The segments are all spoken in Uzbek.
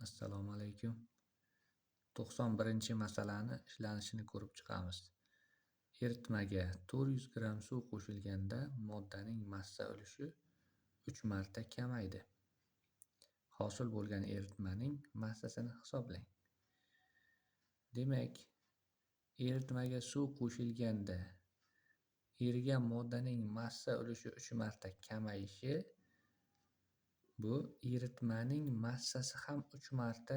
Assalomu alaykum. 91-masalani ishlanishini ko'rib chiqamiz. Eritmaga 400 gramm suv qo'shilganda moddaning massa ulushi 3 marta kamaydi. Hosil bo'lgan eritmaning massasini hisoblang. Demak, eritmaga suv qo'shilganda erigan moddaning massa ulushi 3 marta kamayishi, bu eritmaning massasi ham 3 marta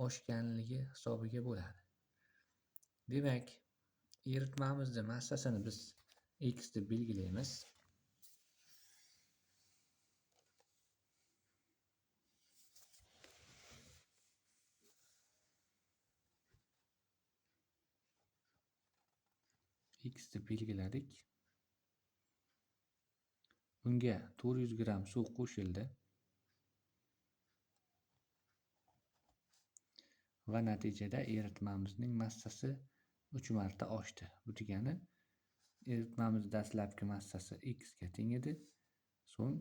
oshganligi hisobiga bo'ladi. Demak, eritmamizni massasini biz x deb belgilaymiz. X deb belgiladik. Unga 400 gramm suv qo'shildi va natijada eritmamizning massasi 3 marta oshdi. Bu degani eritmamiz dastlabki massasi x ga teng edi, so'ng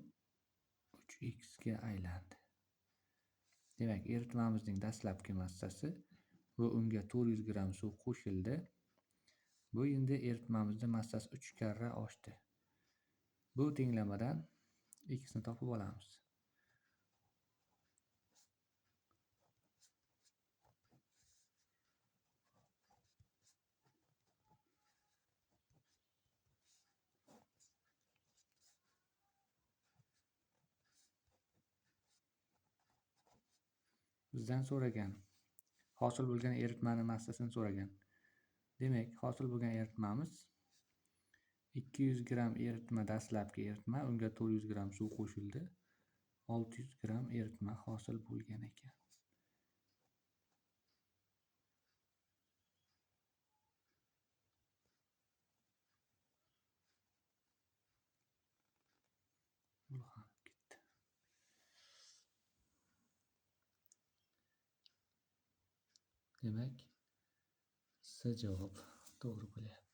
3x ga aylandi. Demak, eritmamizning dastlabki massasi va unga 400 gramm suv qo'shildi. Bu endi eritmamizning massasi 3 karra oshdi. Bu tenglamadan x ni topib olamiz. Bizdan so'ragan, hosil bo'lgan eritmani massasini so'ragan. Demak, hosil bo'lgan eritmamiz 200 gramm eritma, dastlabki eritma, unga 400 gramm suv qo'shildi. 600 gramm eritma hosil bo'lgan ekan. Demak, C javob to'g'ri bo'lyapti.